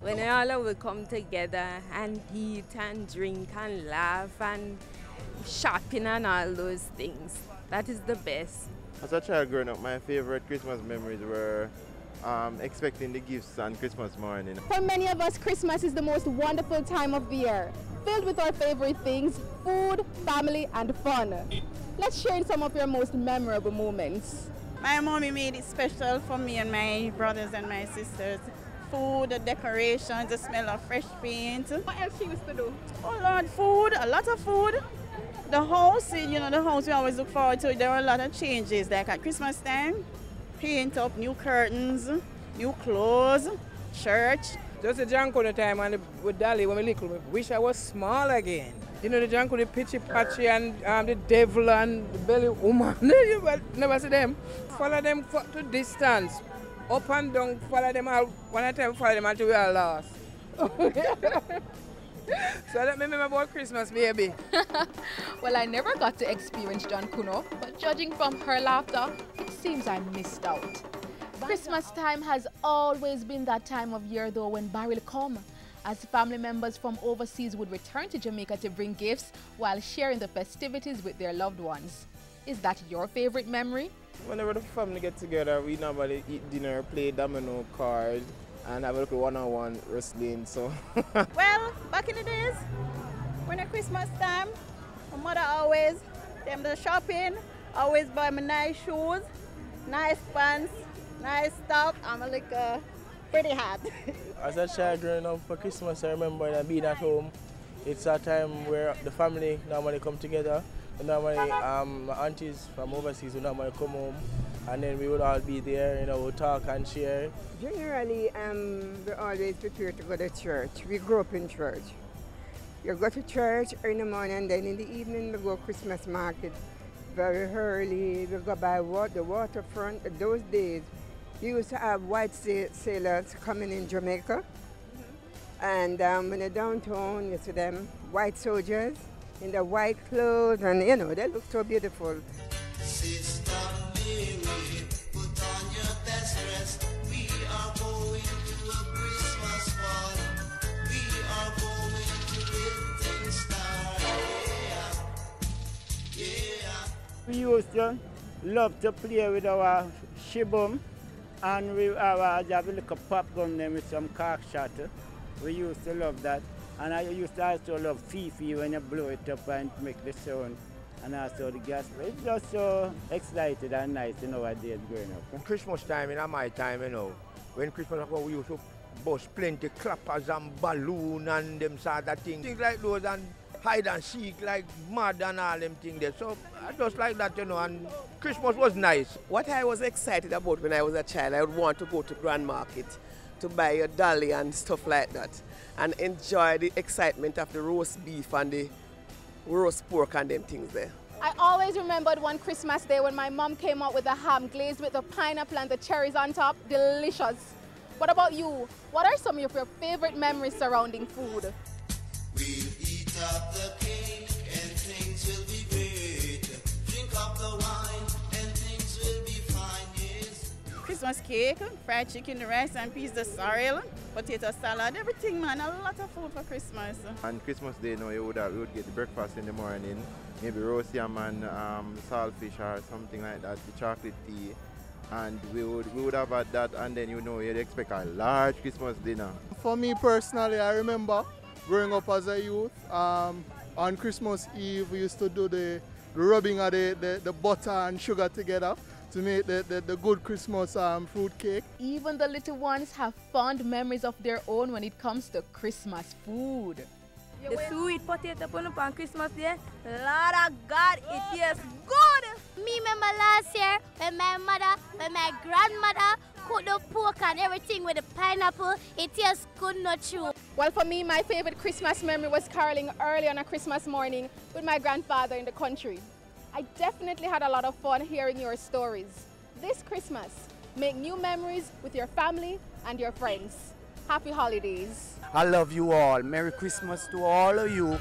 when all will come together and eat and drink and laugh and shopping and all those things. That is the best. As a child growing up, my favorite Christmas memories were expecting the gifts on Christmas morning. For many of us, Christmas is the most wonderful time of the year, filled with our favorite things, food, family, and fun. Let's share some of your most memorable moments. My mommy made it special for me and my brothers and my sisters. Food, the decorations, the smell of fresh paint. What else she used to do? Oh Lord, food, a lot of food. The house, you know, the house we always look forward to, there were a lot of changes. Like at Christmas time, paint up, new curtains, new clothes, church. Just a junk on the time and with Dolly when we little, we wish I was small again. You know the junk with the pitchy patchy and the devil and the belly woman. Never see them. Follow them to distance. Up and down, follow them all. One at a time, follow them until we are lost. So let me remember about Christmas, baby. Well, I never got to experience John Kuno, but judging from her laughter, it seems I missed out. Christmas time has always been that time of year though when barrel come, as family members from overseas would return to Jamaica to bring gifts while sharing the festivities with their loved ones. Is that your favorite memory? Whenever the family get together, we normally eat dinner, play domino cards, and have a little one-on-one wrestling. So. Well, back in the days, when it's Christmas time, my mother always them the shopping, always buy me nice shoes, nice pants, nice stuff. I'm like pretty hot. As a child growing up for Christmas, I remember being at home. It's a time where the family normally come together. Normally, my aunties from overseas would normally come home, and then we would all be there, you know, we'll talk and share. Generally, we always prepare to go to church. We grew up in church. You go to church in the morning, and then in the evening we go Christmas market very early. We go by the waterfront. Those days, we used to have white sailors coming in Jamaica. And in the downtown, you see them white soldiers in the white clothes, and you know, they look so beautiful. Sister Mary, put on your best dress. We are going to a Christmas ball. We are going to get things started. Yeah, yeah. We used to love to play with our shibum, and we have a little popgun there with some cork shot. We used to love that. And I used to also love Fifi when you blow it up and make the sound, and also the gas. It's just so excited and nice, you know, what days growing up. When Christmas time, in my time, you know, when Christmas time, we used to bust plenty clappers and balloon and them sort of things. Things like those and hide and seek like mad and all them things there. So I just like that, you know, and Christmas was nice. What I was excited about when I was a child, I would want to go to Grand Market to buy a dolly and stuff like that, and enjoy the excitement of the roast beef and the roast pork and them things there. I always remembered one Christmas day when my mom came out with a ham glazed with the pineapple and the cherries on top. Delicious. What about you? What are some of your favorite memories surrounding food? We'll eat up the cake and things will be great. Drink up the wine and things will be fine, yes. Christmas cake, fried chicken, rice and peas, the sorrel, potato salad, everything, man. A lot of food for Christmas. On Christmas Day, you know, we would get the breakfast in the morning, maybe roast yam and saltfish or something like that, the chocolate tea. And we would have had that, and then, you know, you'd expect a large Christmas dinner. For me personally, I remember growing up as a youth, on Christmas Eve, we used to do the rubbing of the butter and sugar together to make the good Christmas fruit cake. Even the little ones have fond memories of their own when it comes to Christmas food. The sweet potato bun on Christmas Day, Lord of God, it tastes good. Me remember last year when my grandmother cooked the pork and everything with the pineapple. It tastes good, not true. Well, for me, my favorite Christmas memory was caroling early on a Christmas morning with my grandfather in the country. I definitely had a lot of fun hearing your stories. This Christmas, make new memories with your family and your friends. Happy holidays. I love you all. Merry Christmas to all of you.